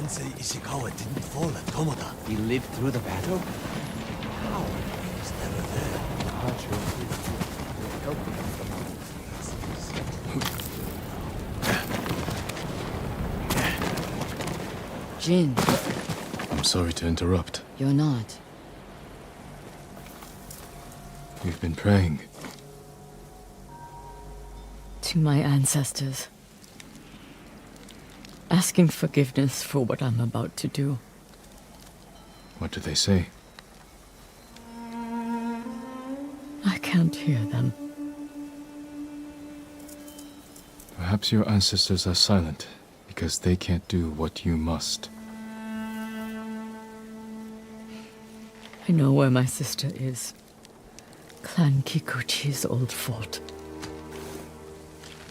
Sensei Ishikawa didn't fall at Tomoda. He lived through the battle? How? He was never there. Jin, I'm sorry to interrupt. you're not. We've been praying. To my ancestors. Asking forgiveness for what I'm about to do. What do they say? I can't hear them. Perhaps your ancestors are silent because they can't do what you must. I know where my sister is. Clan Kikuchi's old fort.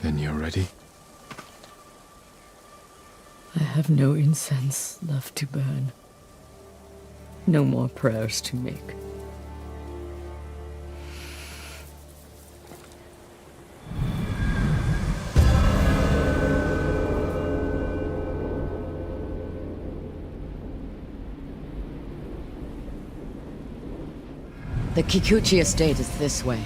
Then you're ready? I have no incense left to burn. No more prayers to make. The Kikuchi estate is this way.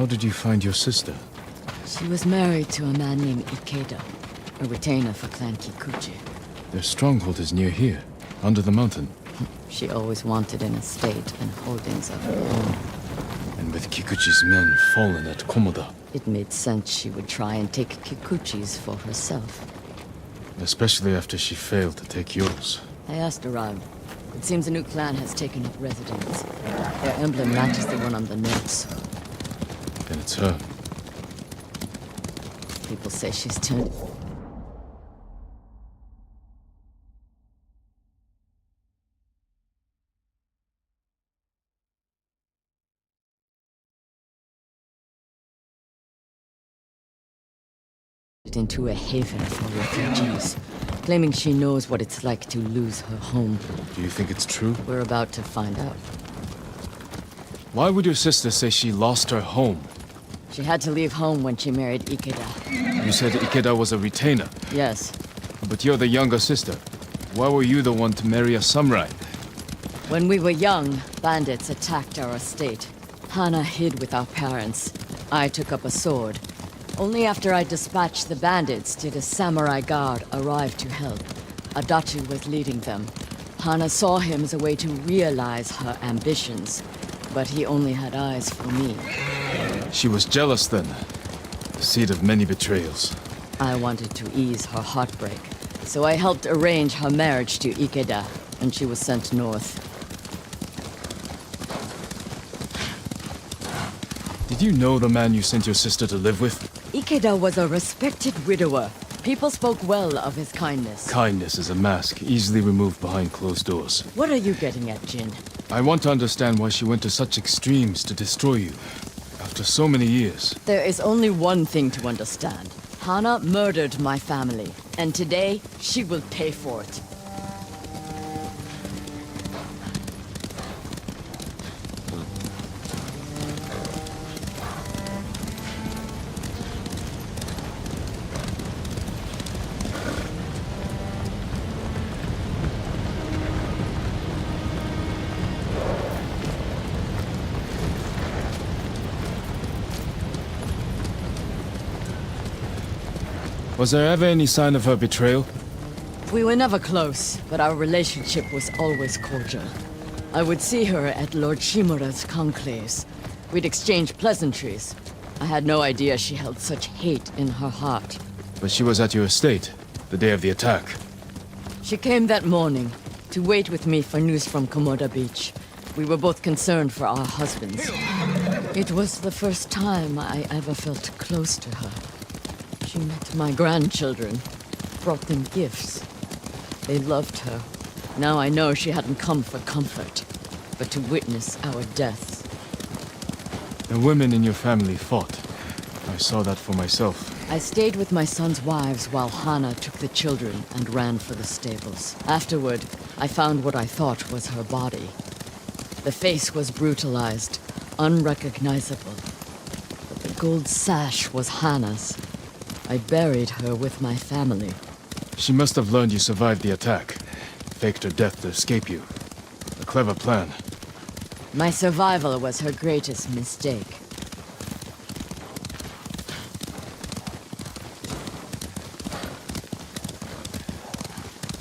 How did you find your sister? She was married to a man named Ikeda, a retainer for Clan Kikuchi. Their stronghold is near here, under the mountain. She always wanted an estate and holdings of her own. And with Kikuchi's men fallen at Komoda. It made sense she would try and take Kikuchi's for herself. Especially after she failed to take yours. I asked around. It seems a new clan has taken up residence. Their emblem matches the one on the notes. Then it's her. People say she's turned... into a haven for refugees, claiming she knows what it's like to lose her home. Do you think it's true? We're about to find out. Why would your sister say she lost her home? She had to leave home when she married Ikeda. You said Ikeda was a retainer, Yes. but you're the younger sister. Why were you the one to marry a samurai? When we were young, bandits attacked our estate. Hana hid with our parents. I took up a sword. Only after I dispatched the bandits did a samurai guard arrive to help. Adachi was leading them. Hana saw him as a way to realize her ambitions, but he only had eyes for me. She was jealous then. The seed of many betrayals. I wanted to ease her heartbreak, so I helped arrange her marriage to Ikeda, and she was sent north. Did you know the man you sent your sister to live with? Ikeda was a respected widower. People spoke well of his kindness. Kindness is a mask, easily removed behind closed doors. What are you getting at, Jin? I want to understand why she went to such extremes to destroy you. After so many years. There is only one thing to understand. Hana murdered my family, and today she will pay for it. Was there ever any sign of her betrayal? We were never close, but our relationship was always cordial. I would see her at Lord Shimura's conclaves. We'd exchange pleasantries. I had no idea she held such hate in her heart. But she was at your estate, the day of the attack. She came that morning to wait with me for news from Komoda Beach. We were both concerned for our husbands. It was the first time I ever felt close to her. She met my grandchildren, brought them gifts. They loved her. Now I know she hadn't come for comfort, but to witness our deaths. The women in your family fought. I saw that for myself. I stayed with my son's wives while Hana took the children and ran for the stables. Afterward, I found what I thought was her body. The face was brutalized, unrecognizable. But the gold sash was Hana's. I buried her with my family. She must have learned you survived the attack. Faked her death to escape you. A clever plan. My survival was her greatest mistake.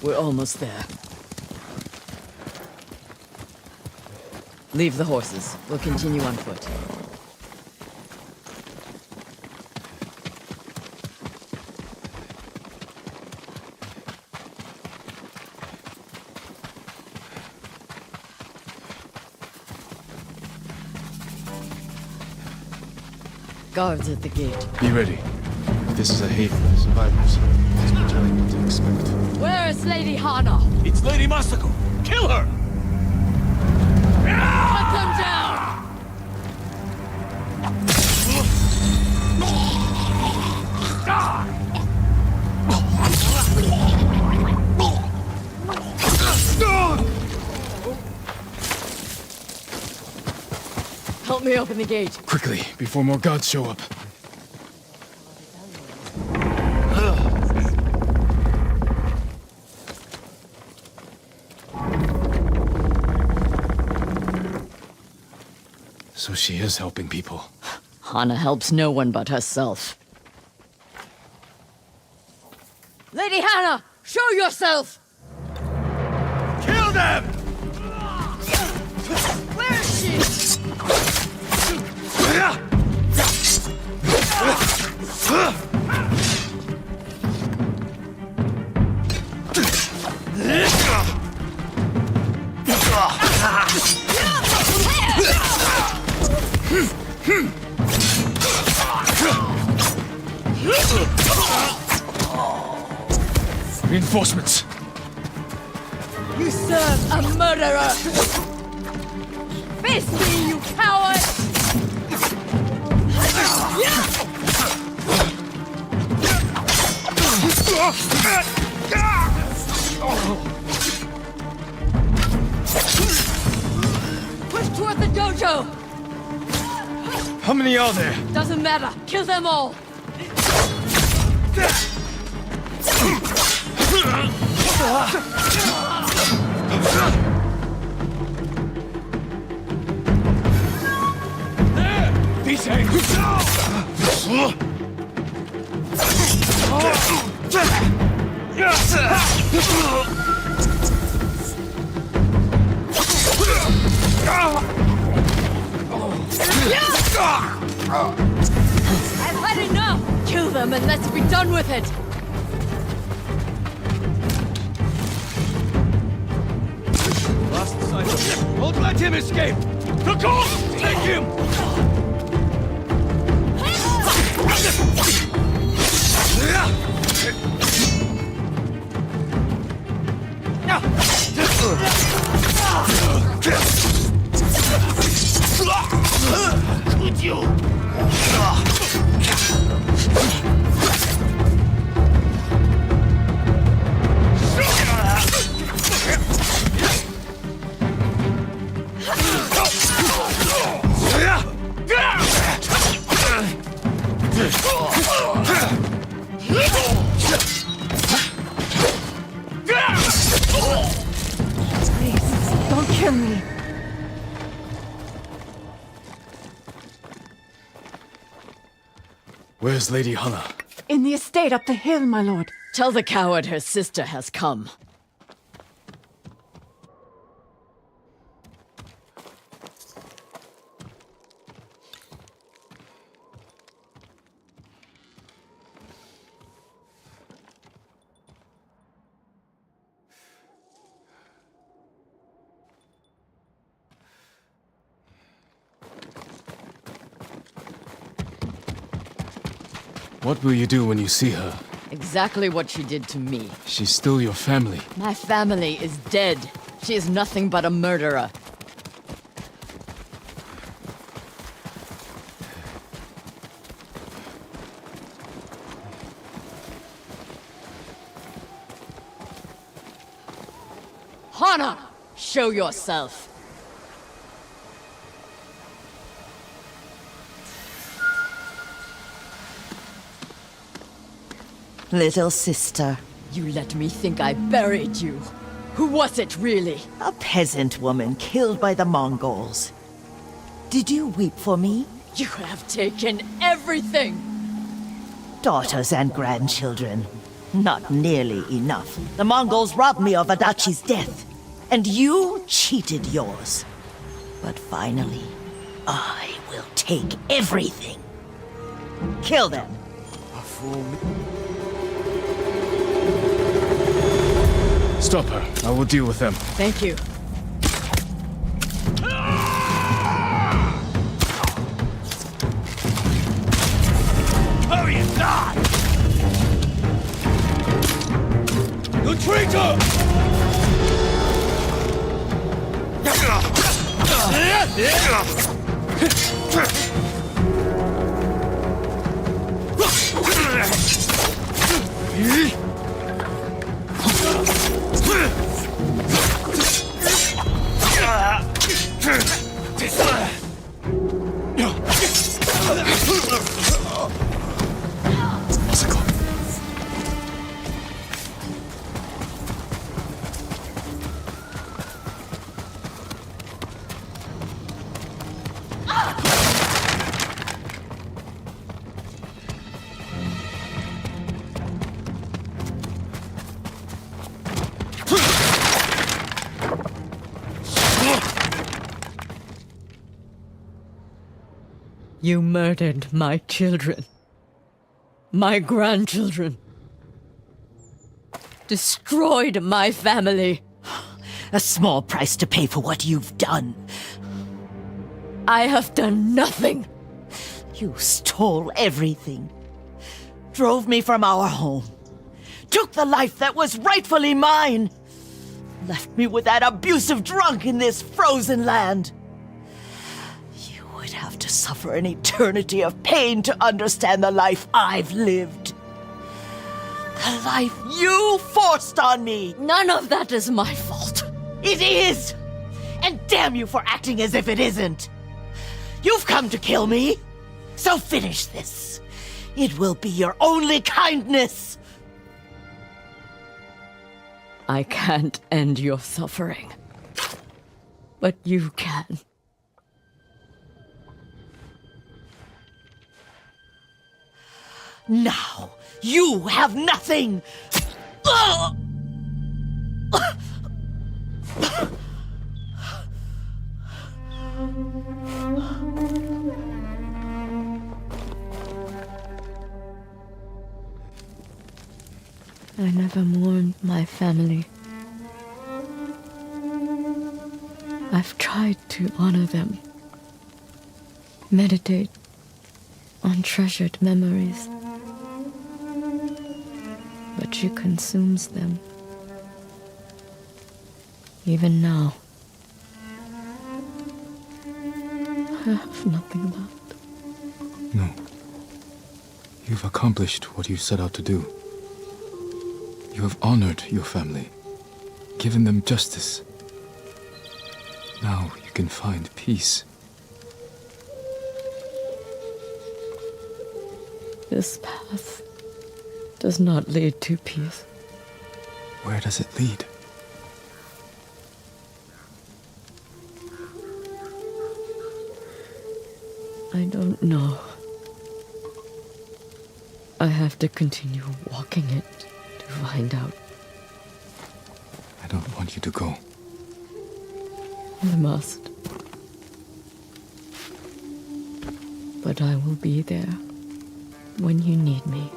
We're almost there. Leave the horses. We'll continue on foot. Guards at the gate. Be ready. This is a haven for survivors. That's what I need to expect. Where is Lady Hana? It's Lady Masako! Kill her! Cut them down! Help me open the gate. Quickly, before more guards show up. So she is helping people. Hana helps no one but herself. Lady Hana, show yourself! Kill them! Where is she? Reinforcements! You serve a murderer! Face me, you coward! Push toward the dojo! How many are there? Doesn't matter. Kill them all! These angles! I've had enough! Kill them and let's be done with it! Lost sight of him. Don't let him escape! The ghost! Take him! Could you? Please, don't kill me. Where's Lady Hana? In the estate up the hill, my lord. Tell the coward her sister has come. What will you do when you see her? Exactly what she did to me. She's still your family. My family is dead. She is nothing but a murderer. Hana, show yourself. Little sister, You let me think I buried you. Who was it, really? a peasant woman killed by the Mongols. Did you weep for me? You have taken everything! Daughters and grandchildren. Not nearly enough. The Mongols robbed me of Adachi's death, and you cheated yours. But finally, I will take everything. Kill them. Stop her. I will deal with them. Thank you. Hurry and die! You traitor! You murdered my children. My grandchildren. Destroyed my family. A small price to pay for what you've done. I have done nothing. You stole everything. Drove me from our home. Took the life that was rightfully mine. Left me with that abusive drunk in this frozen land. You would have to suffer an eternity of pain to understand the life I've lived. The life you forced on me. None of that is my fault. It is! And damn you for acting as if it isn't! You've come to kill me, so finish this. It will be your only kindness! I can't end your suffering. But you can. Now, you have nothing! Ugh! I never mourned my family. I've tried to honor them, meditate on treasured memories, but she consumes them. Even now, I have nothing left. No. You've accomplished what you set out to do. You have honored your family, given them justice. Now you can find peace. This path does not lead to peace. Where does it lead? I don't know. I have to continue walking it to find out. I don't want you to go. I must. But I will be there when you need me.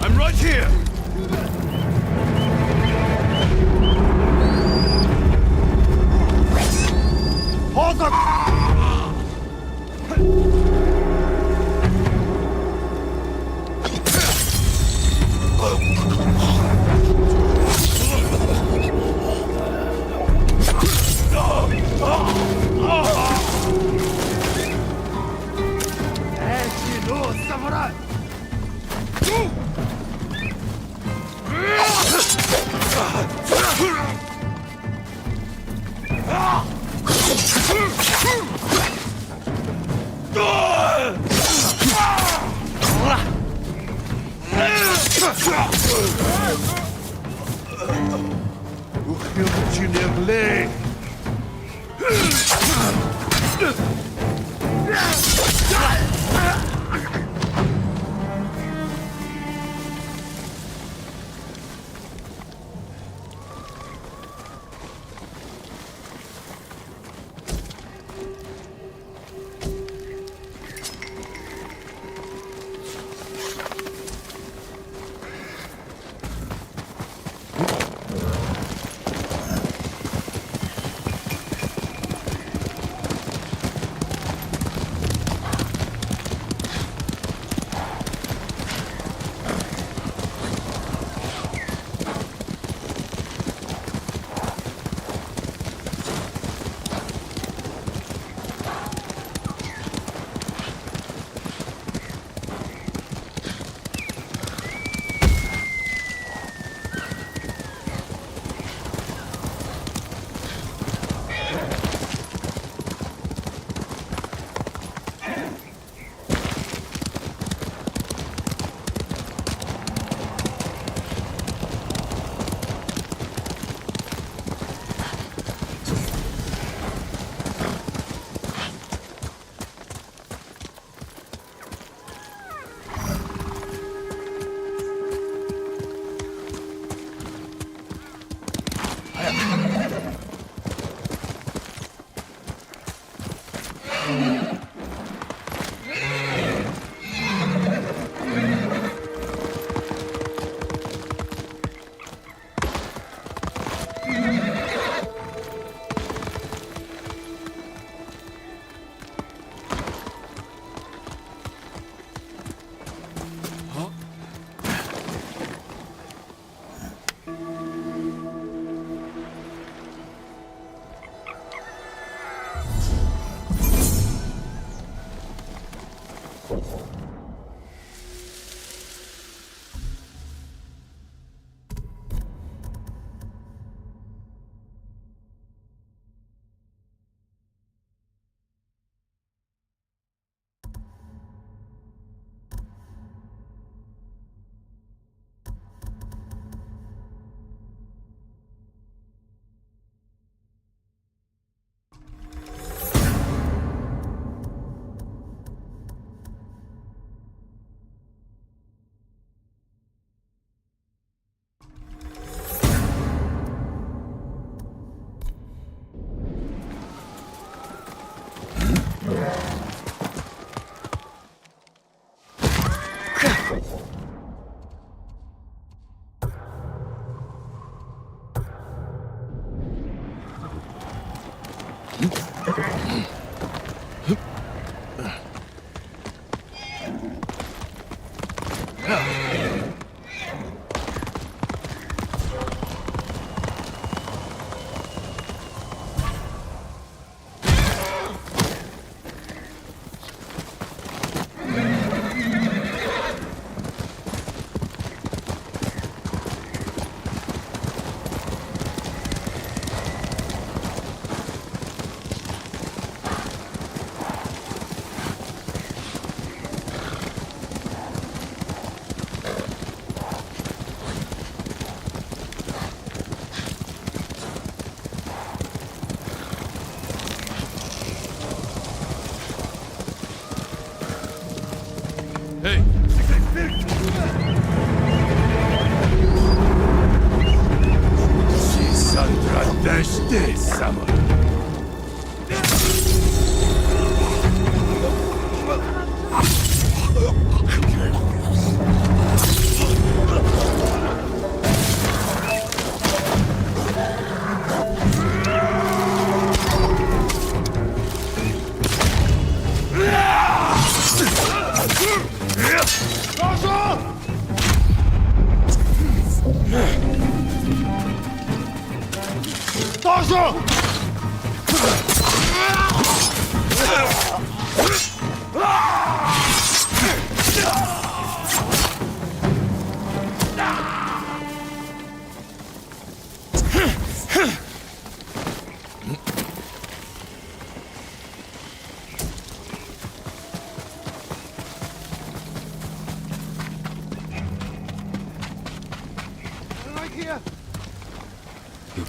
I'm right here! Hold the... Samurai!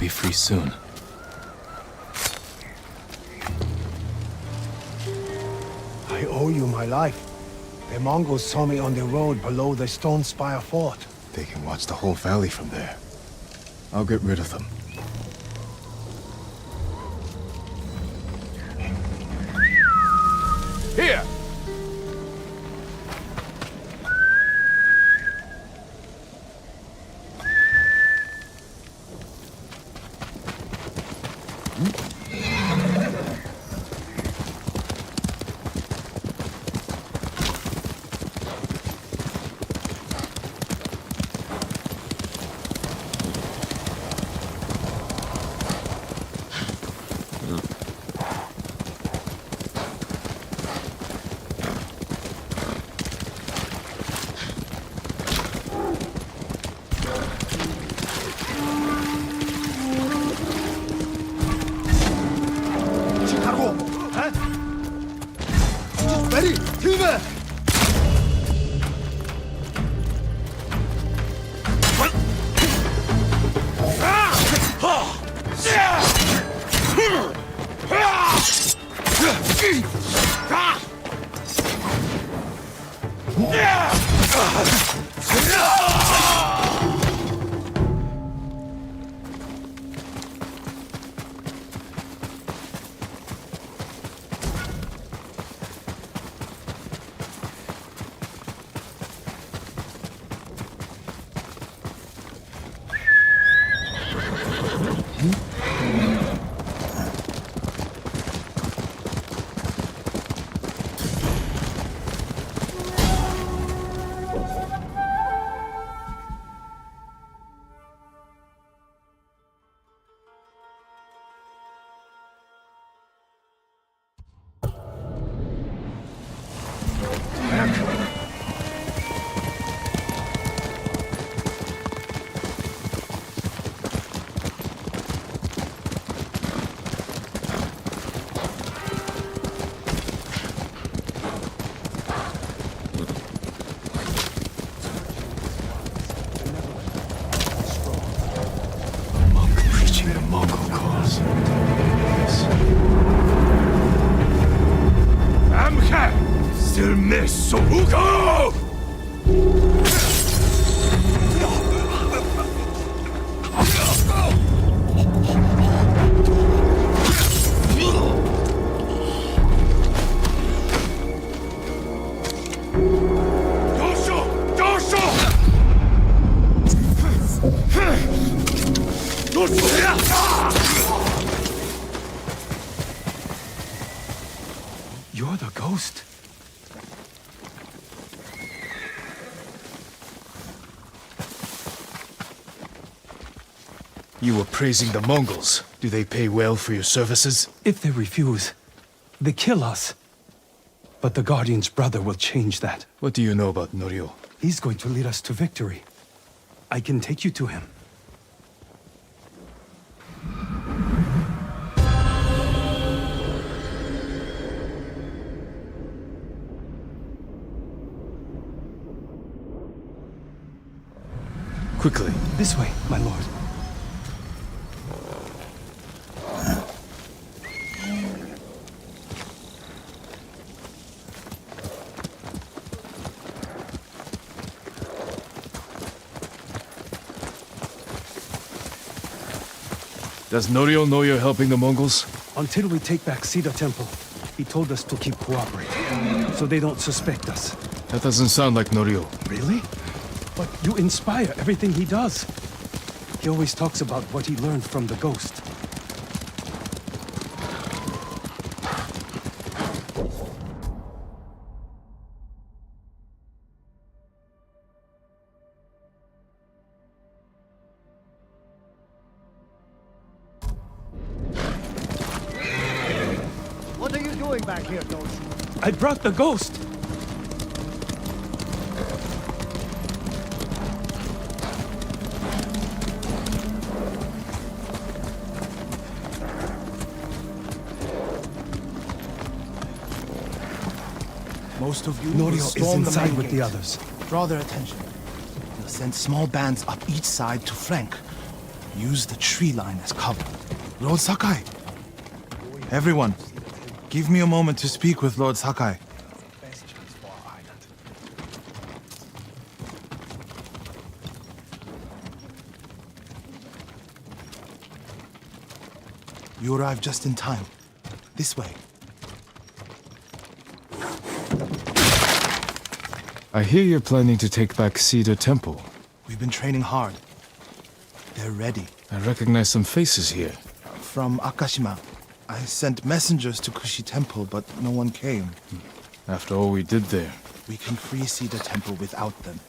be free soon. I owe you my life. The Mongols saw me on the road below the Stone Spire Fort. They can watch the whole valley from there. I'll get rid of them. Here! You're the ghost. You were praising the Mongols. Do they pay well for your services? If they refuse, they kill us. But the Guardian's brother will change that. What do you know about Norio? He's going to lead us to victory. I can take you to him. Quickly. This way, my lord. Does Norio know you're helping the Mongols? Until we take back Cedar Temple, he told us to keep cooperating, so they don't suspect us. That doesn't sound like Norio. Really? But you inspire everything he does. He always talks about what he learned from the ghost. What are you doing back here, Ghost? I brought the ghost! Most of you will Norio is storm the inside main with the gate. others. Draw their attention. We'll send small bands up each side to flank. Use the tree line as cover. Lord Sakai! Everyone, give me a moment to speak with Lord Sakai. You arrived just in time. This way. I hear you're planning to take back Cedar Temple. We've been training hard. They're ready. I recognize some faces here. From Akashima, I sent messengers to Kushi Temple, but no one came. After all we did there. We can free Cedar Temple without them.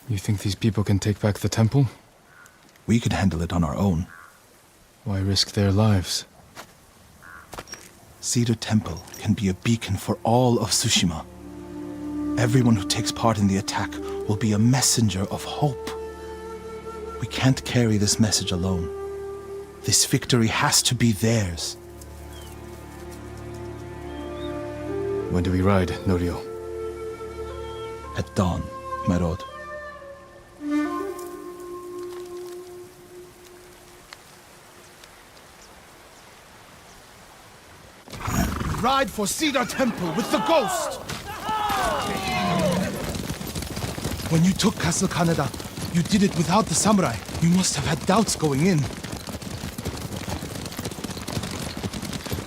You think these people can take back the temple? We could handle it on our own. Why risk their lives? Cedar Temple can be a beacon for all of Tsushima. Everyone who takes part in the attack will be a messenger of hope. We can't carry this message alone. This victory has to be theirs. When do we ride, Norio? At dawn, my lord. Ride for Cedar Temple with the Ghost! When you took Castle Kaneda, you did it without the samurai. You must have had doubts going in.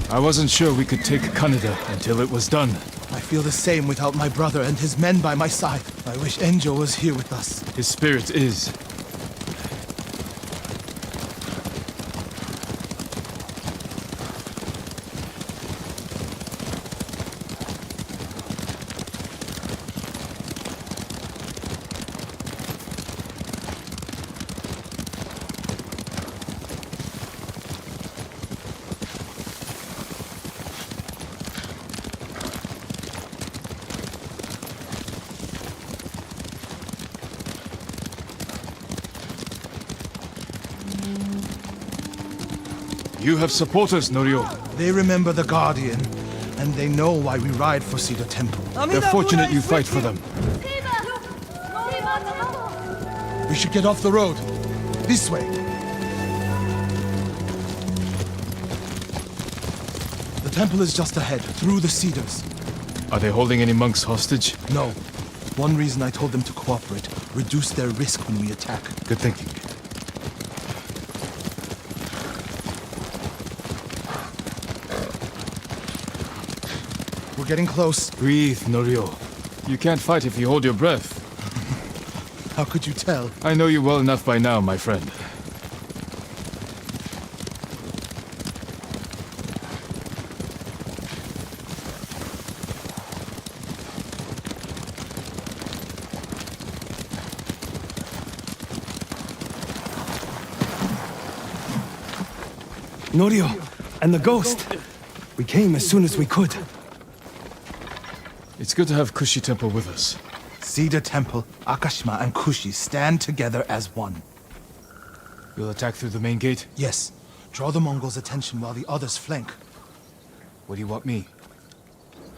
I wasn't sure we could take Kaneda until it was done. I feel the same without my brother and his men by my side. I wish Enjo was here with us. His spirit is. You have supporters, Norio. They remember the Guardian, and they know why we ride for Cedar Temple. They're fortunate you fight for them. We should get off the road. This way. The temple is just ahead, through the cedars. Are they holding any monks hostage? No. One reason I told them to cooperate, reduce their risk when we attack. Good thinking. We're getting close. Breathe, Norio. You can't fight if you hold your breath. How could you tell? I know you well enough by now, my friend. Norio, and the ghost. We came as soon as we could. It's good to have Kushi Temple with us. Cedar Temple, Akashima, and Kushi stand together as one. You'll attack through the main gate? Yes. Draw the Mongols' attention while the others flank. What do you want me?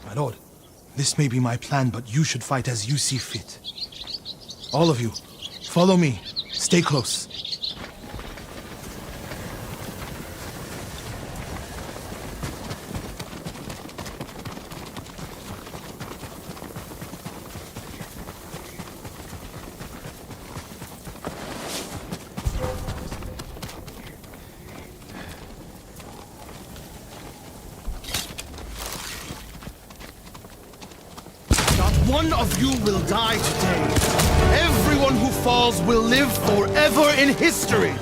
My lord, this may be my plan, but you should fight as you see fit. All of you, follow me. Stay close. One of you will die today. Everyone who falls will live forever in history.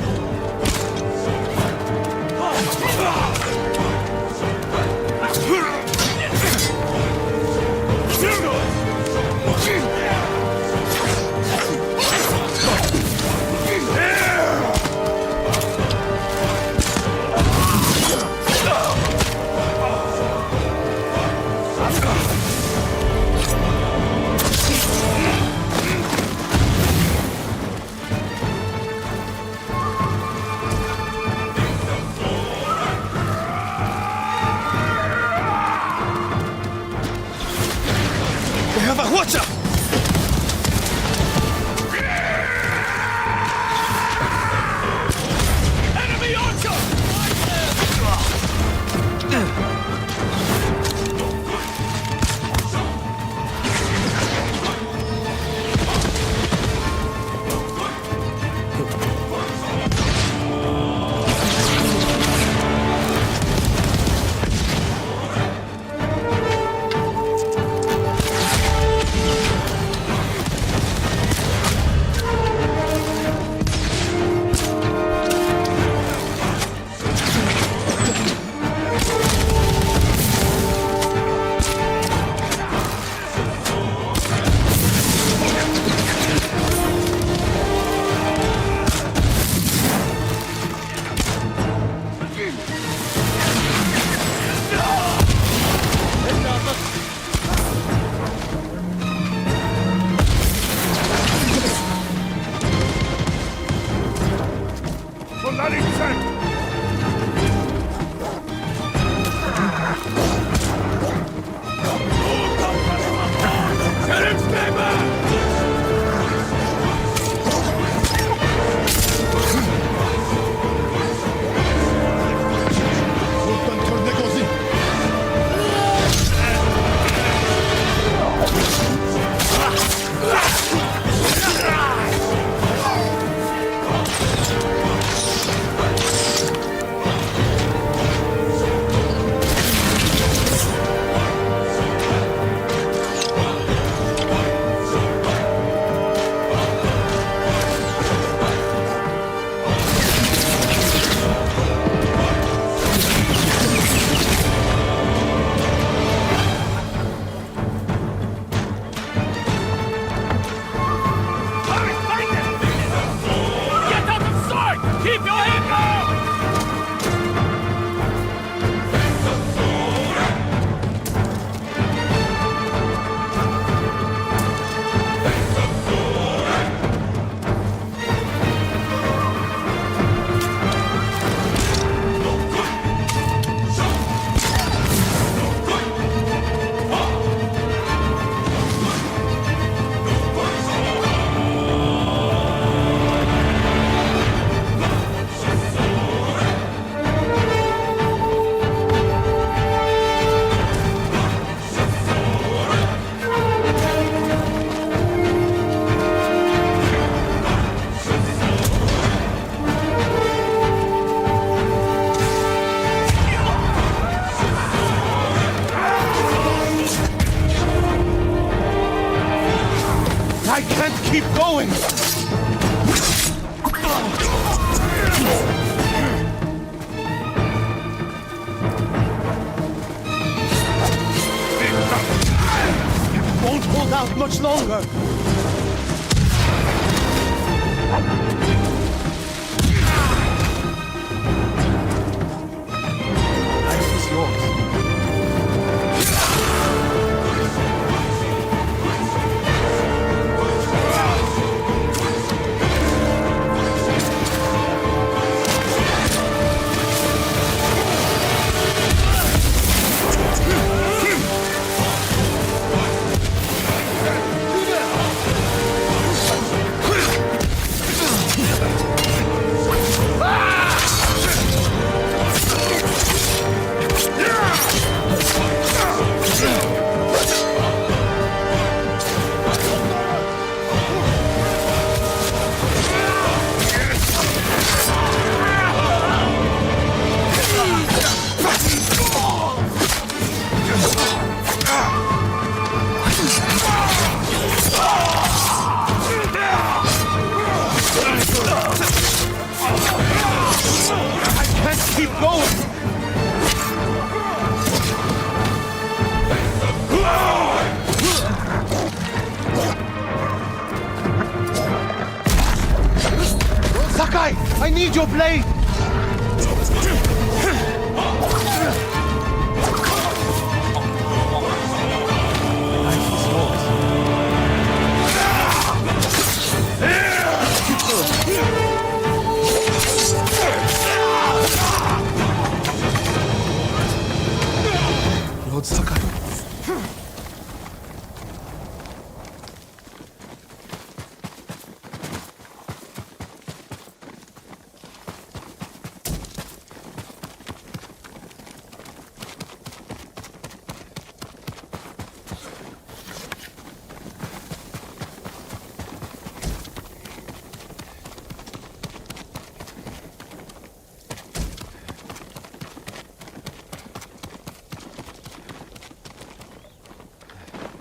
Watch out! Enemy archer! I can't keep going! It won't hold out much longer! Life is yours. Keep going! Sakai! I need your blade! Lord Sakai.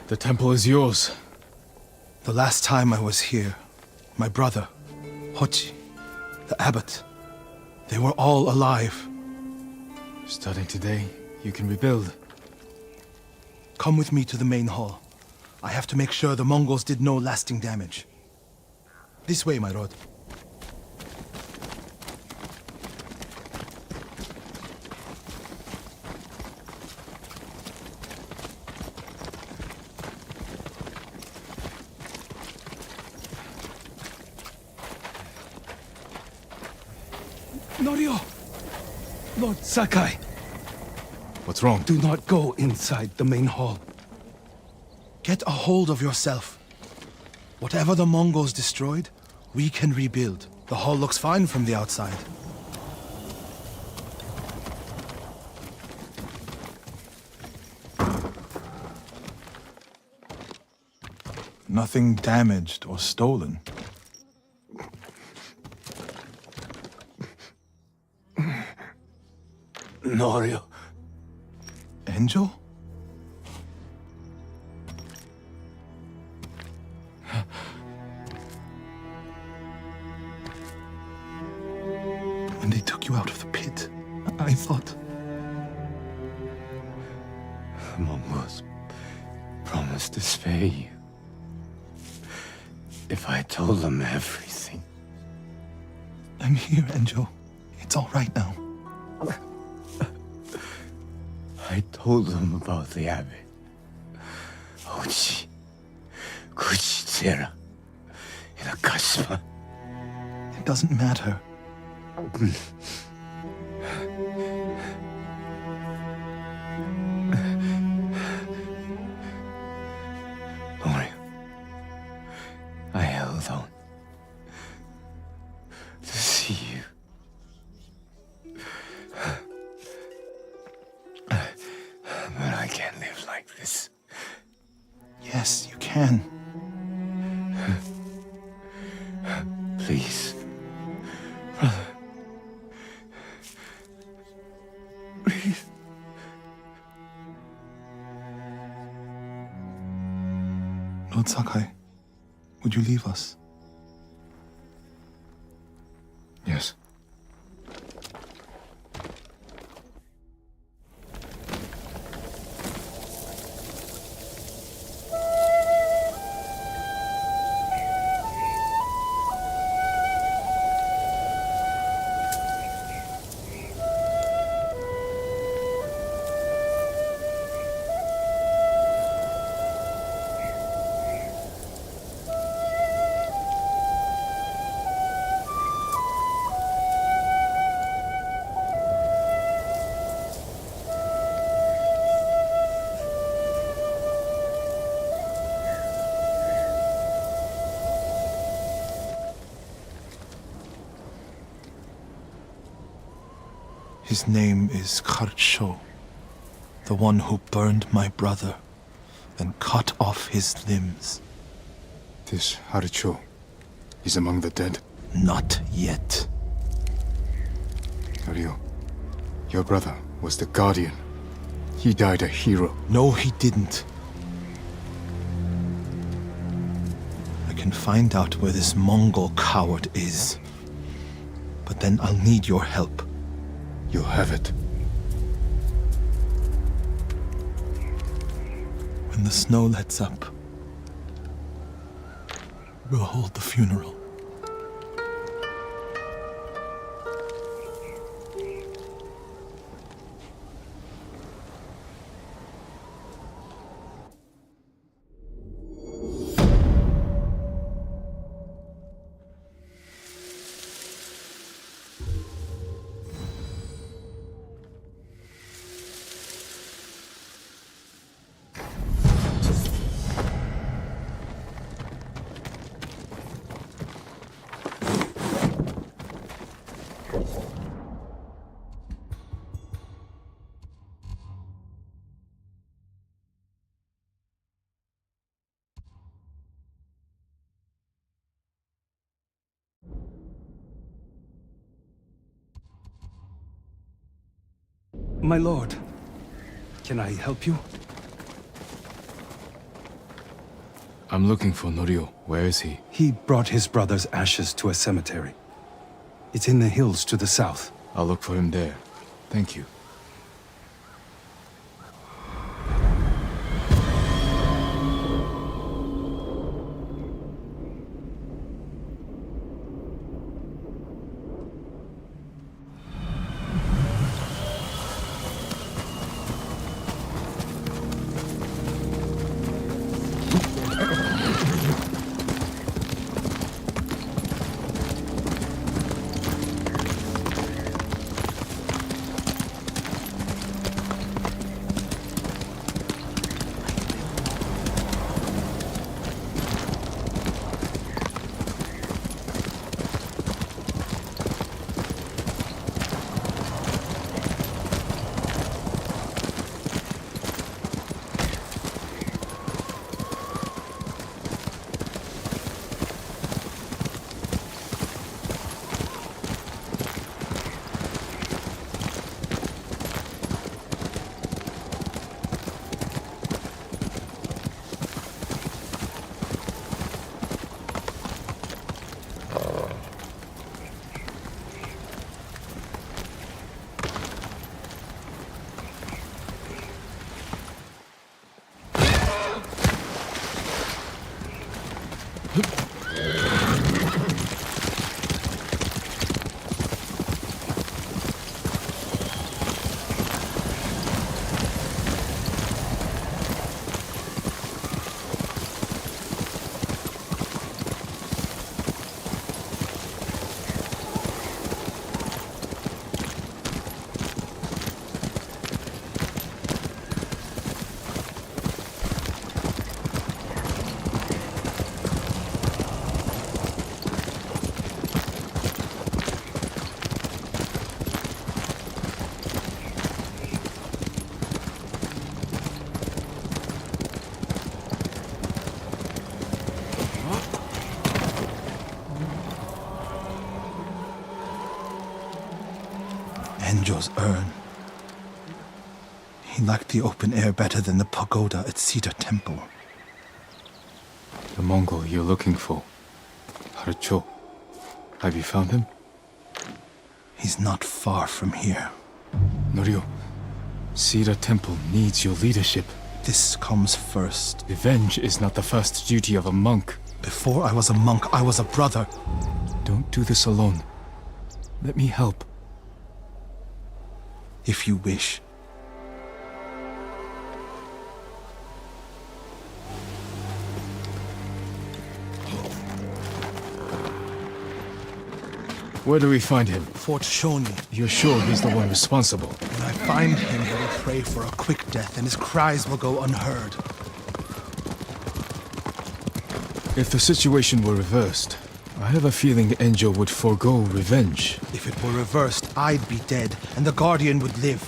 The temple is yours. The last time I was here, my brother, Hochi, the abbot, they were all alive. Starting today, you can rebuild. Come with me to the main hall. I have to make sure the Mongols did no lasting damage. This way, my lord. Norio! Lord Sakai, What's wrong? do not go inside the main hall. Get a hold of yourself. Whatever the Mongols destroyed, we can rebuild. The hall looks fine from the outside. Nothing damaged or stolen. Norio. Angel? When they took you out of the pit, I thought... The Mongols promised to spare you. If I told them everything. I'm here, Angel. It's all right now. I told them about the abbot. Ochi, Kuchitsera, in Akashima. It doesn't matter. Lori, I held on to see you. But I can't live like this. Yes, you can. Please, brother. Please. Lord Sakai, would you leave us? Yes. His name is Kharcho, the one who burned my brother and cut off his limbs. This Haricho is among the dead. Not yet. Ryo, your brother was the Guardian. He died a hero. No, he didn't. I can find out where this Mongol coward is. But then I'll need your help. You'll have it. When the snow lets up, we'll hold the funeral. My lord, can I help you? I'm looking for Norio. Where is he? He brought his brother's ashes to a cemetery. It's in the hills to the south. I'll look for him there. Thank you. Enjo's urn. He liked the open air better than the pagoda at Cedar Temple. The Mongol you're looking for. Harcho. Have you found him? He's not far from here. Norio, Cedar Temple needs your leadership. This comes first. Revenge is not the first duty of a monk. Before I was a monk, I was a brother. Don't do this alone. Let me help. If you wish. Where do we find him? Fort Shoni. You're sure he's the one responsible? When I find him, he will pray for a quick death, and his cries will go unheard. If the situation were reversed, I have a feeling Enjo would forego revenge. If it were reversed, I'd be dead, and the Guardian would live.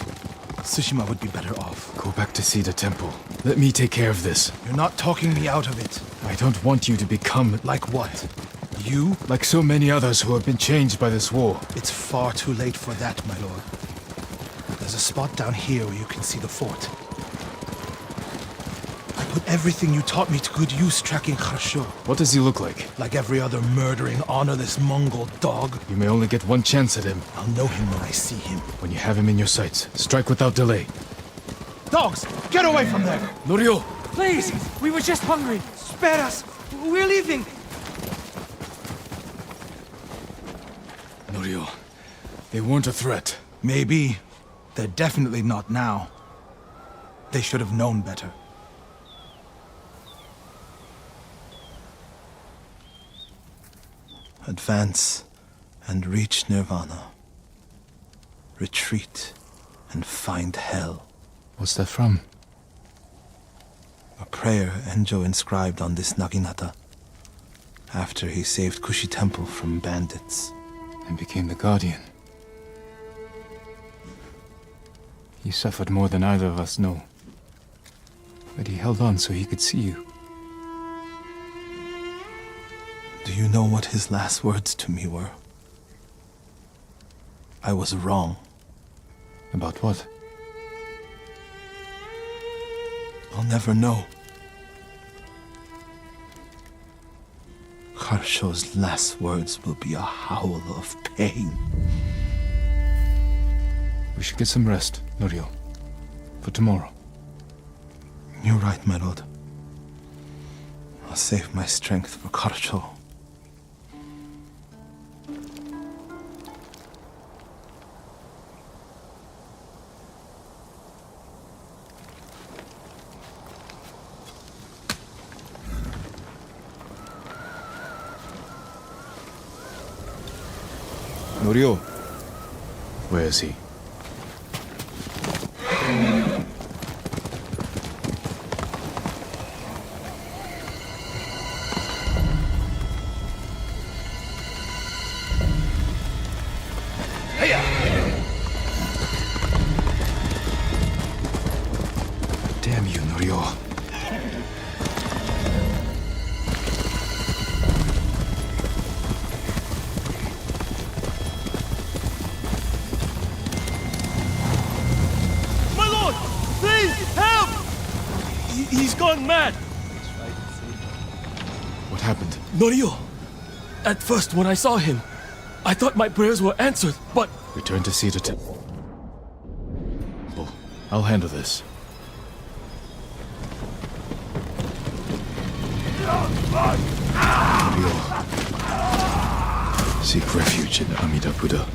Tsushima would be better off. Go back to Cedar Temple. Let me take care of this. You're not talking me out of it. I don't want you to become... Like what? You? Like so many others who have been changed by this war. It's far too late for that, my lord. There's a spot down here where you can see the fort. I put everything you taught me to good use tracking Kharsho. What does he look like? Like every other murdering, honorless Mongol dog. You may only get one chance at him. I'll know him when I see him. When you have him in your sights, strike without delay. Dogs! Get away from there! Norio! Please! We were just hungry! Spare us! We're leaving! Norio, they weren't a threat. Maybe. They're definitely not now. They should have known better. Advance and reach Nirvana. Retreat and find hell. What's that from? A prayer Enjo inscribed on this Naginata after he saved Kushi Temple from bandits. And became the Guardian. He suffered more than either of us know. But he held on so he could see you. Do you know what his last words to me were? I was wrong. About what? I'll never know. Harsho's last words will be a howl of pain. We should get some rest, Norio. For tomorrow. You're right, my lord. I'll save my strength for Harsho. Norio. Where is he? Damn you, Norio. My lord! Please, help! He's gone mad! What happened? Norio! At first, when I saw him, I thought my prayers were answered, but... Return to Cedar Temple. I'll handle this. Norio. Seek refuge in Amida Buddha.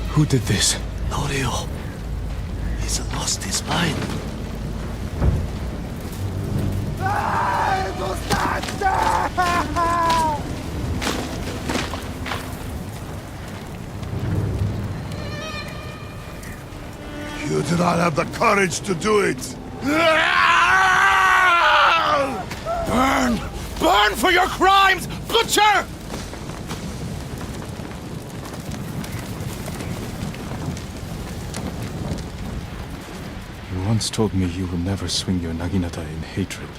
Who did this? Norio, he's lost his mind. You do not have the courage to do it! Burn! Burn for your crimes, butcher! You once told me you will never swing your naginata in hatred.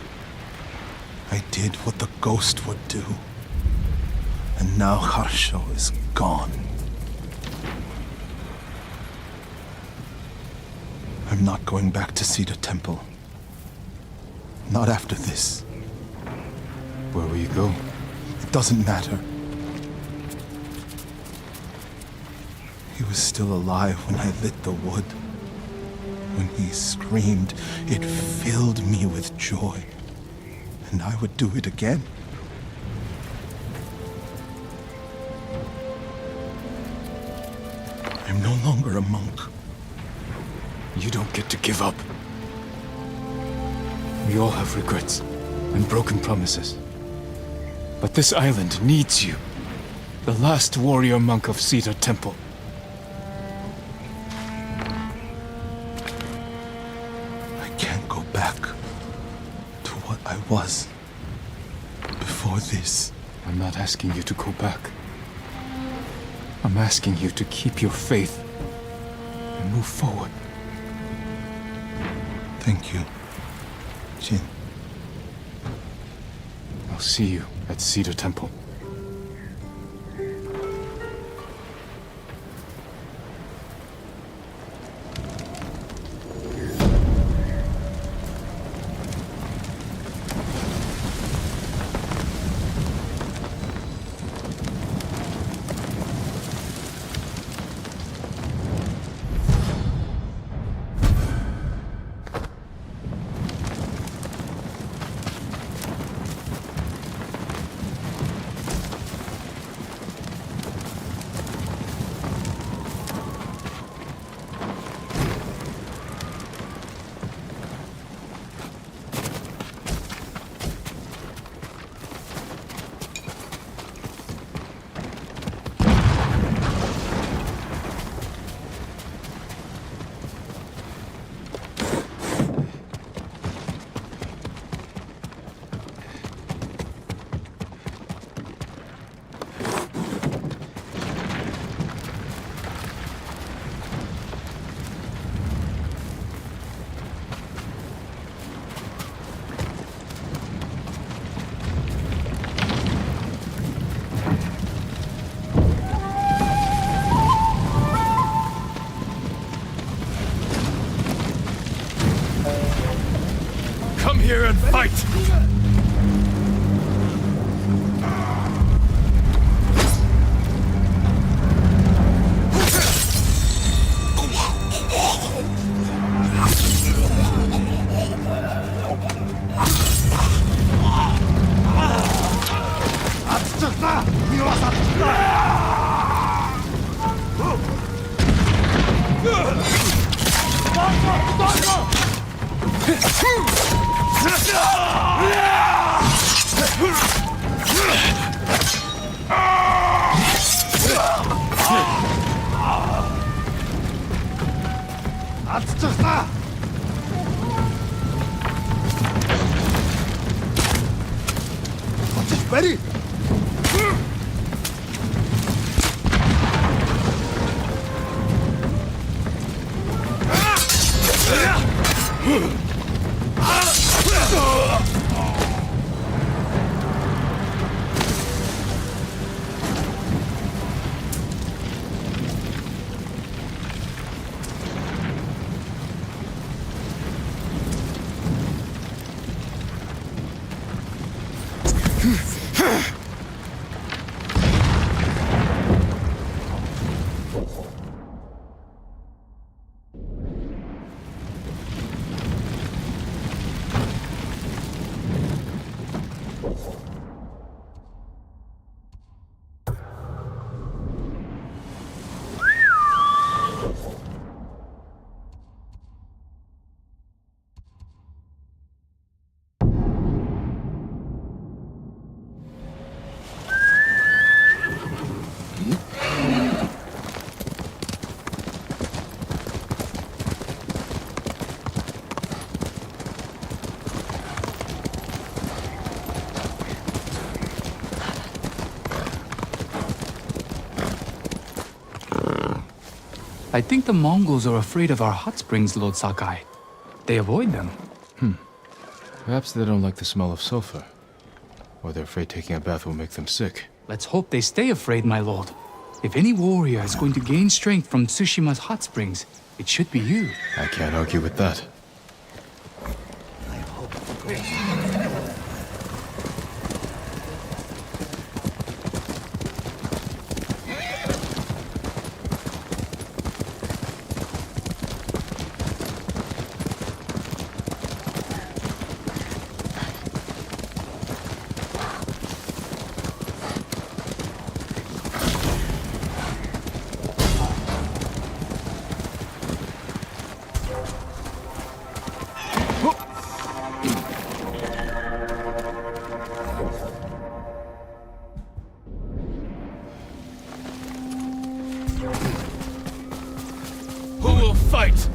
I did what the ghost would do. And now Harsho is gone. I'm not going back to Cedar Temple. Not after this. Where will you go? It doesn't matter. He was still alive when I lit the wood. When he screamed, it filled me with joy. And I would do it again. I'm no longer a monk. You don't get to give up. We all have regrets and broken promises. But this island needs you. The last warrior monk of Cedar Temple. I can't go back to what I was before this. I'm not asking you to go back. I'm asking you to keep your faith and move forward. Thank you, Jin. I'll see you at Cedar Temple. Come here and fight! Ацчихлаа! Очиж барь! I think the Mongols are afraid of our hot springs, Lord Sakai. They avoid them. Perhaps they don't like the smell of sulfur. Or they're afraid taking a bath will make them sick. Let's hope they stay afraid, my lord. If any warrior is going to gain strength from Tsushima's hot springs, it should be you. I can't argue with that. Who will fight?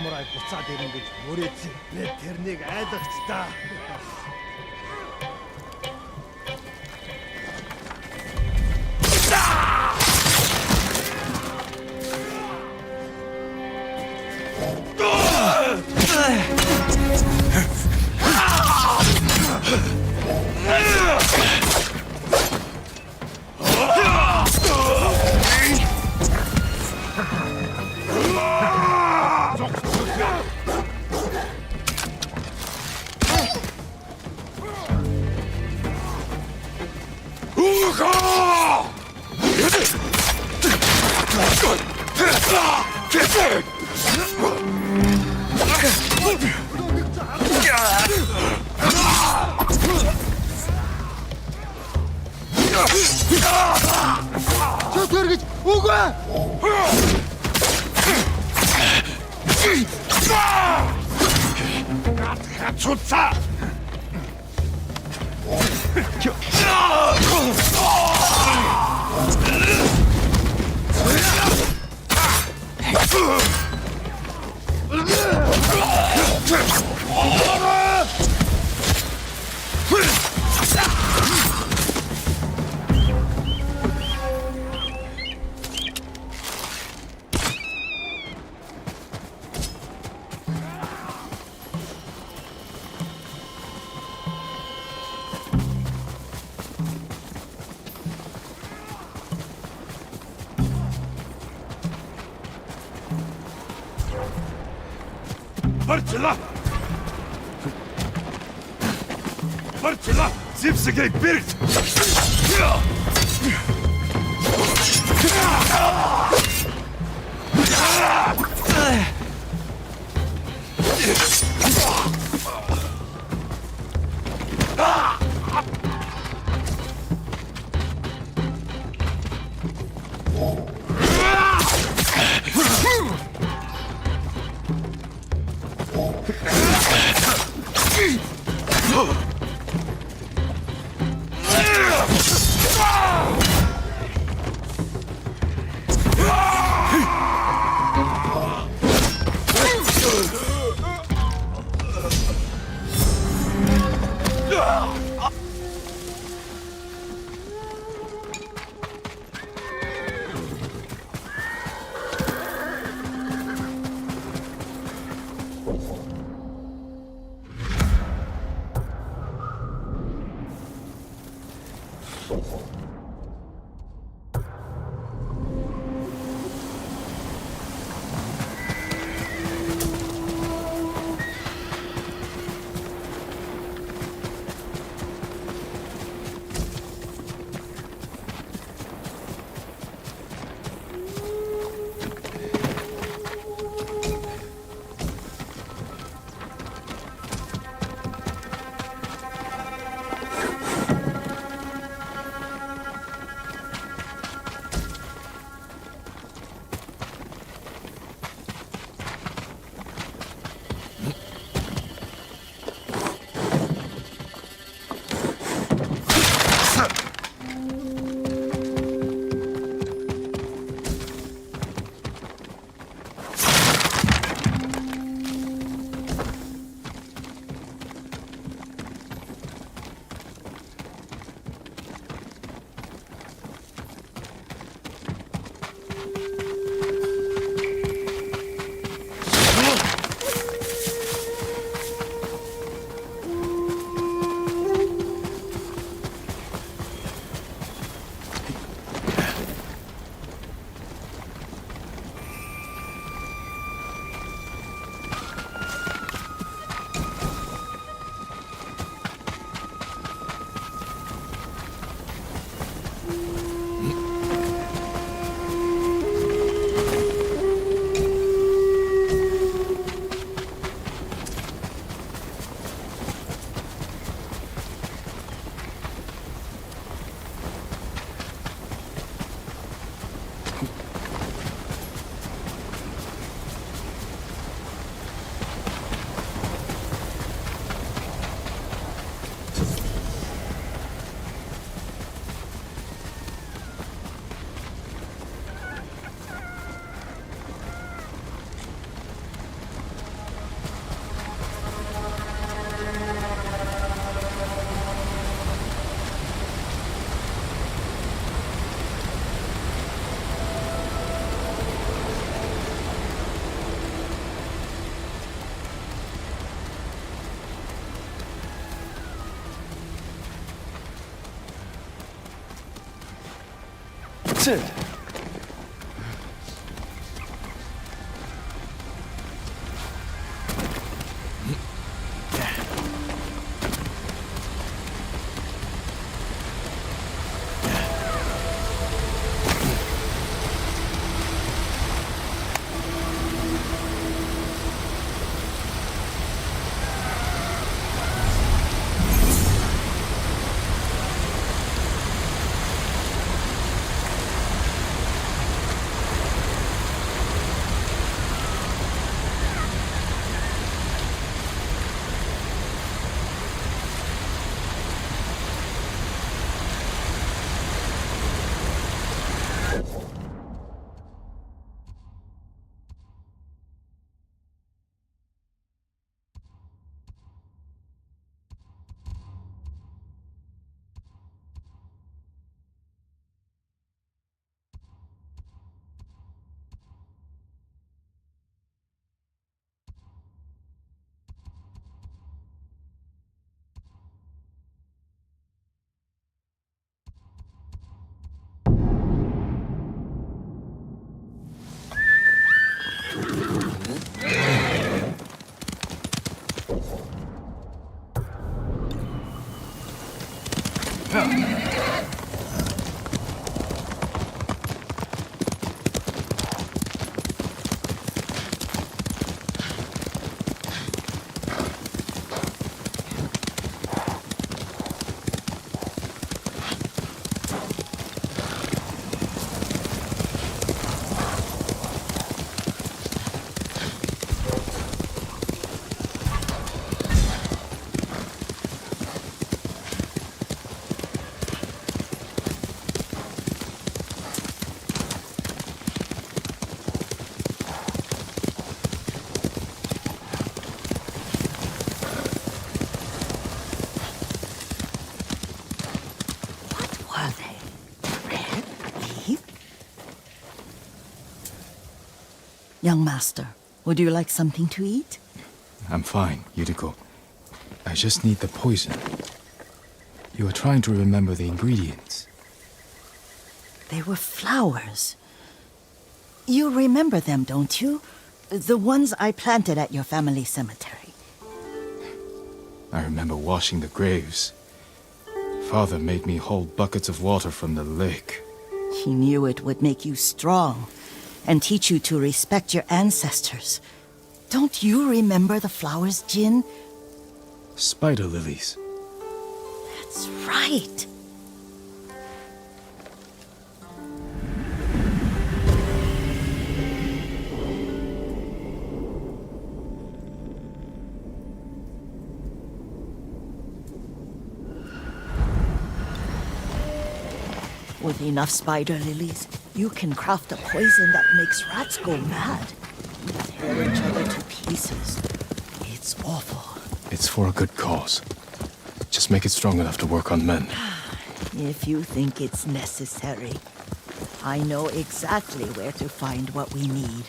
Самурай буцаад ирэн гэж мөрөөдсөн. Би тэрнийг айдагч та. Чөтгөр гэж үгүй. Хацууцаа. Барчила! Барчила! Jin Sakai бэрт! That's it. Young master, would you like something to eat? I'm fine, Yuriko. I just need the poison. You are trying to remember the ingredients. They were flowers. You remember them, don't you? The ones I planted at your family cemetery. I remember washing the graves. Father made me hold buckets of water from the lake. He knew it would make you strong and teach you to respect your ancestors. Don't you remember the flowers, Jin? Spider lilies. That's right. With enough spider lilies, you can craft a poison that makes rats go mad. Tear each other to pieces. It's awful. It's for a good cause. Just make it strong enough to work on men. If you think it's necessary, I know exactly where to find what we need.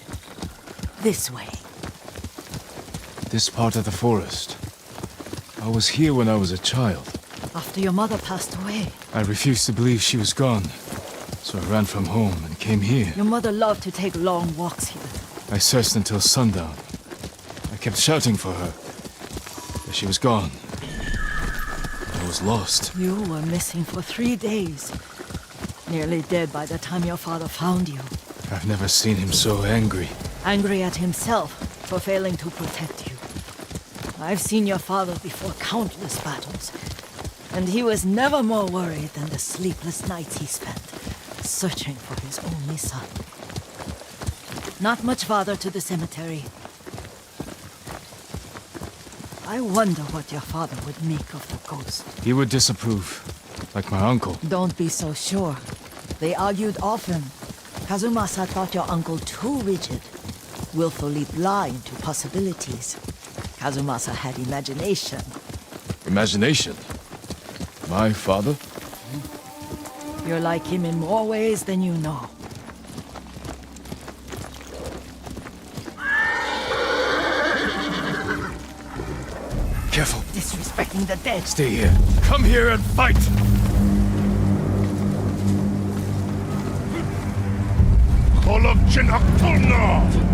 This way. This part of the forest. I was here when I was a child. After your mother passed away. I refused to believe she was gone. So I ran from home and came here. Your mother loved to take long walks here. I searched until sundown. I kept shouting for her. But she was gone. I was lost. You were missing for 3 days. Nearly dead by the time your father found you. I've never seen him so angry. Angry at himself for failing to protect you. I've seen your father before countless battles. And he was never more worried than the sleepless nights he spent searching for his only son. Not much farther to the cemetery. I wonder what your father would make of the ghost. He would disapprove, like my uncle. Don't be so sure. They argued often. Kazumasa thought your uncle too rigid, willfully blind to possibilities. Kazumasa had imagination. Imagination? My father? You're like him in more ways than you know. Careful. Disrespecting the dead. Stay here. Come here and fight! Jin Nocturno!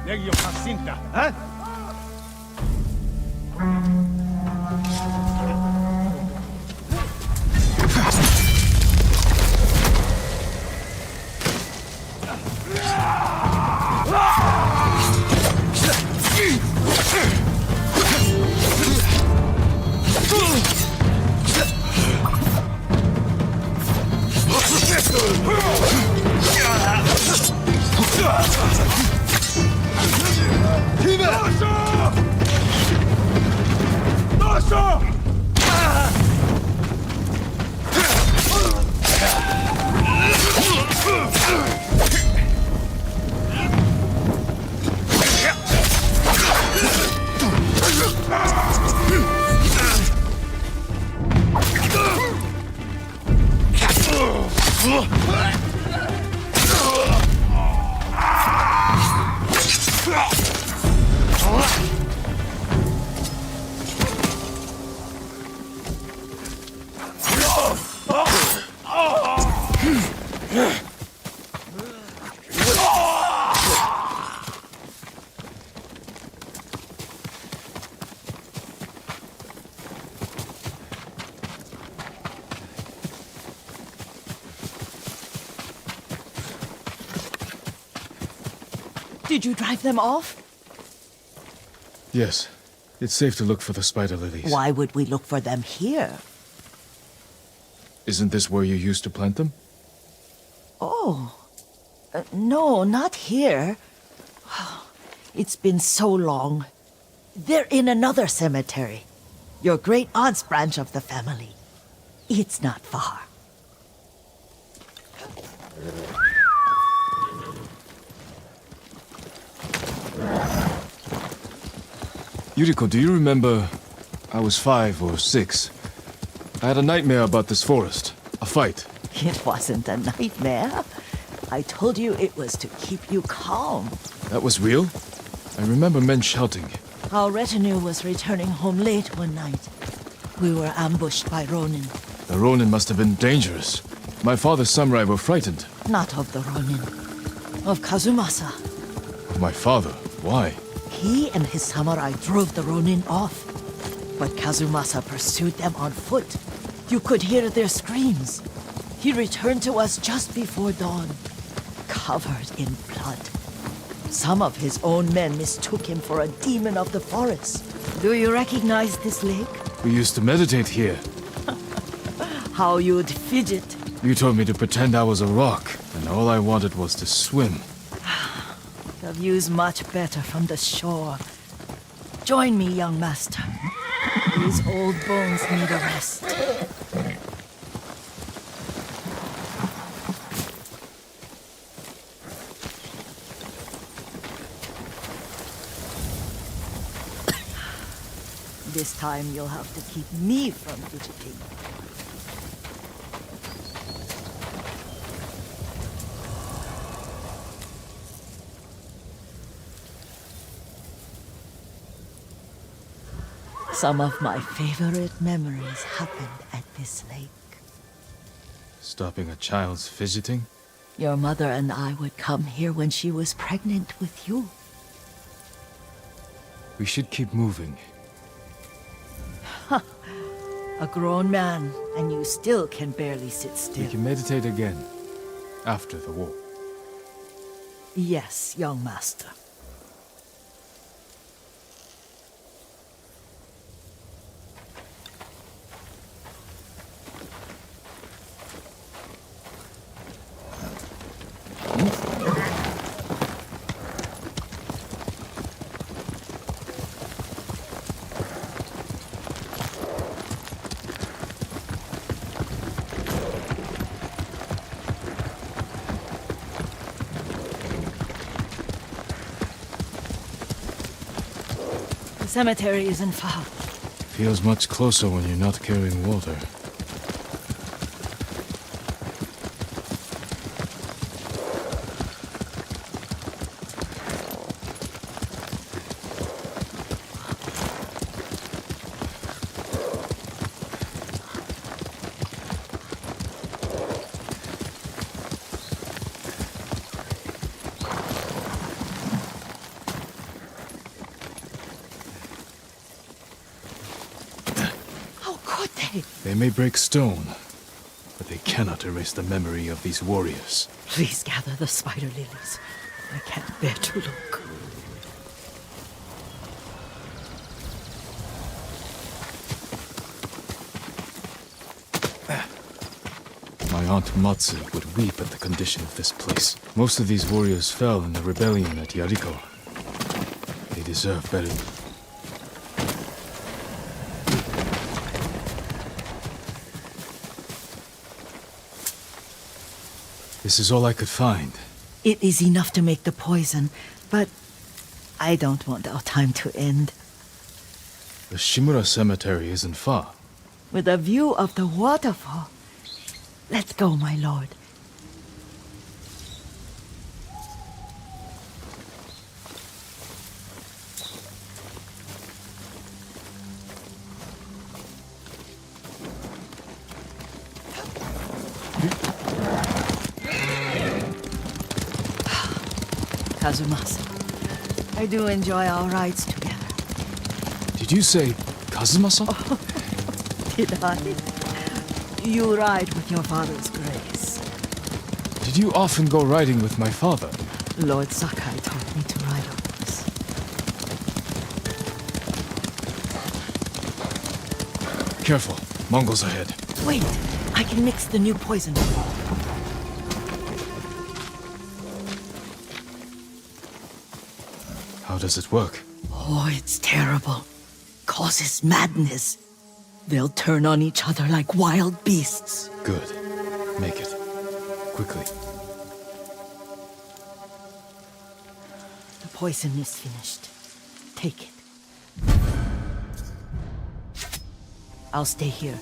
Negli Jacinta, eh? Did you drive them off? Yes. It's safe to look for the spider lilies. Why would we look for them here? Isn't this where you used to plant them? Oh. No, not here. It's been so long. They're in another cemetery. Your great-aunt's branch of the family. It's not far. Yuriko, do you remember? I was 5 or 6. I had a nightmare about this forest. A fight. It wasn't a nightmare. I told you it was to keep you calm. That was real? I remember men shouting. Our retinue was returning home late one night. We were ambushed by Ronin. The Ronin must have been dangerous. My father's samurai were frightened. Not of the Ronin. Of Kazumasa. Of my father? Why? He and his samurai drove the Ronin off. But Kazumasa pursued them on foot. You could hear their screams. He returned to us just before dawn, covered in blood. Some of his own men mistook him for a demon of the forest. Do you recognize this lake? We used to meditate here. How you'd fidget. You told me to pretend I was a rock, and all I wanted was to swim. The view's much better from the shore. Join me, young master. These old bones need a rest. This time you'll have to keep me from fidgeting. Some of my favorite memories happened at this lake. Stopping a child's fidgeting? Your mother and I would come here when she was pregnant with you. We should keep moving. A grown man, and you still can barely sit still. We can meditate again, after the war. Yes, young master. The cemetery isn't far. Feels much closer when you're not carrying water. They may break stone, but they cannot erase the memory of these warriors. Please gather the spider lilies. I can't bear to look. My Aunt Matsu would weep at the condition of this place. Most of these warriors fell in the rebellion at Yariko. They deserve better. This is all I could find. It is enough to make the poison, but I don't want our time to end. The Shimura Cemetery isn't far. With a view of the waterfall. Let's go, my lord. Kazumasa, I do enjoy our rides together. Did you say Kazumasa? Did I? You ride with your father's grace. Did you often go riding with my father? Lord Sakai taught me to ride a horse. Careful. Mongols ahead. Wait, I can mix the new poison. How does it work? Oh, it's terrible. Causes madness. They'll turn on each other like wild beasts. Good. Make it. Quickly. The poison is finished. Take it. I'll stay here.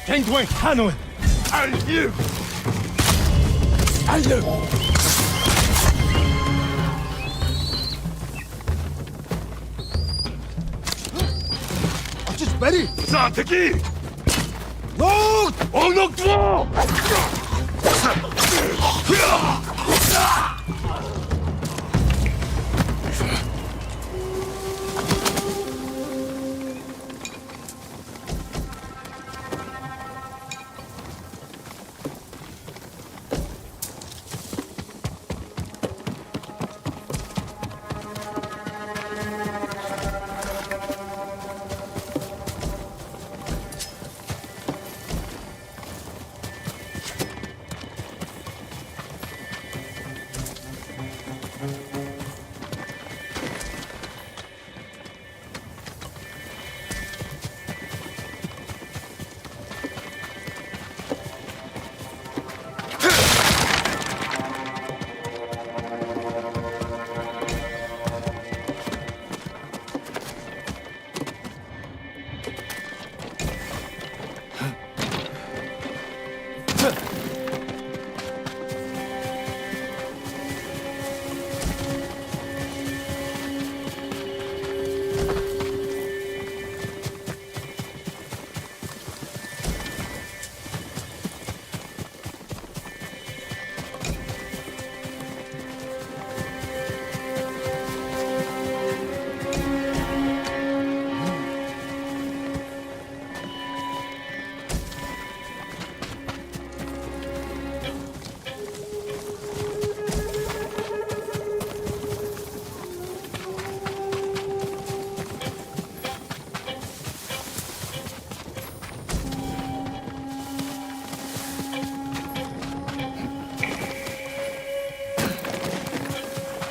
Tengdway Hanoi! Allez! Allez! Just ready! Sateki! Load! Onokwo!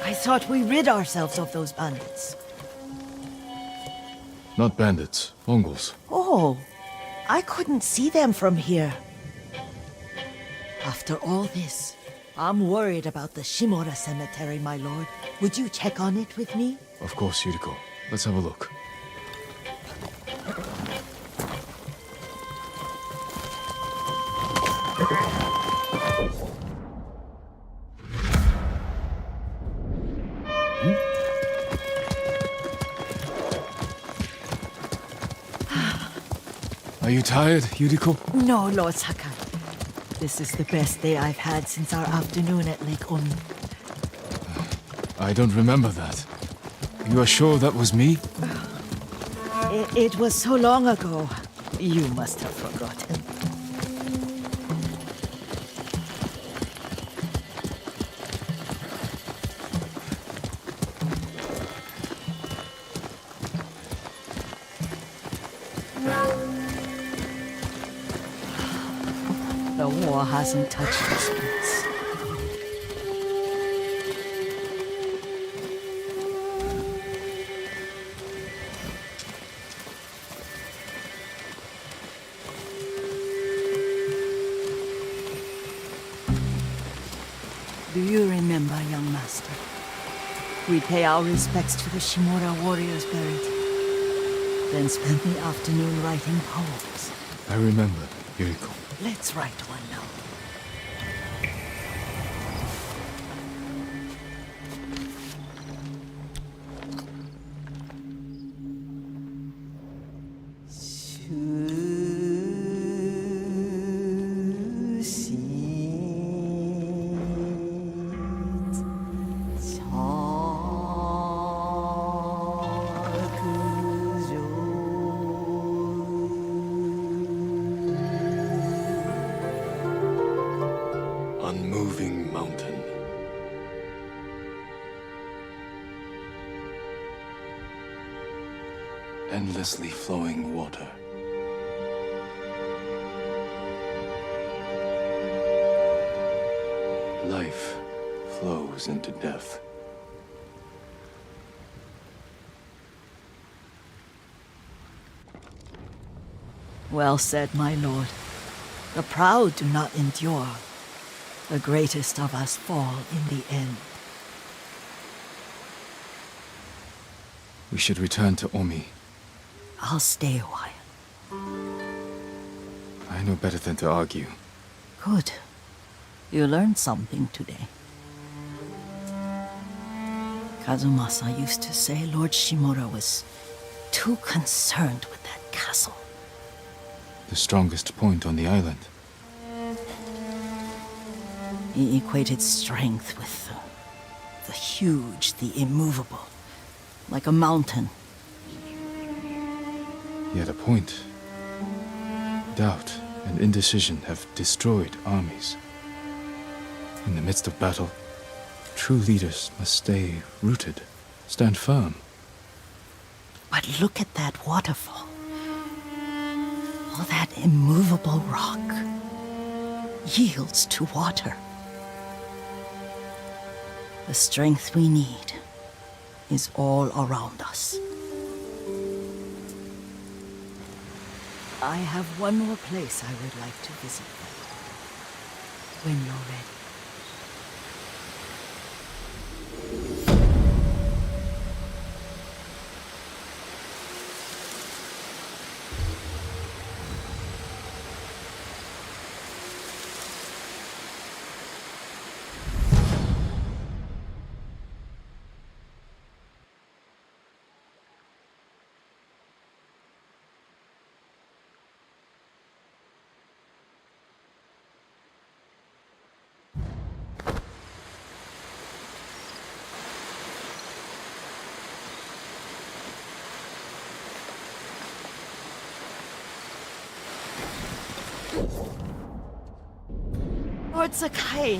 I thought we rid ourselves of those bandits. Not bandits, Mongols. Oh, I couldn't see them from here. After all this, I'm worried about the Shimura cemetery, my lord. Would you check on it with me? Of course, Yuriko. Let's have a look. Are you tired, Yuriko? No, Lord Sakai. This is the best day I've had since our afternoon at Lake Oni. I don't remember that. You are sure that was me? It was so long ago. You must have forgotten. The war hasn't touched us once. Do you remember, young master? We pay our respects to the Shimura warriors buried here, then spent the afternoon writing poems. I remember, Yuriko. Let's write one now. Unmoving mountain. Endlessly flowing water. Life flows into death. Well said, my lord. The proud do not endure. The greatest of us fall in the end. We should return to Omi. I'll stay a while. I know better than to argue. Good. You learned something today. Kazumasa used to say Lord Shimura was too concerned with that castle. The strongest point on the island. He equated strength with the huge, the immovable, like a mountain. He had a point. Doubt and indecision have destroyed armies. In the midst of battle, true leaders must stay rooted, stand firm. But look at that waterfall. All that immovable rock yields to water. The strength we need is all around us. I have one more place I would like to visit when you're ready. Lord Sakai,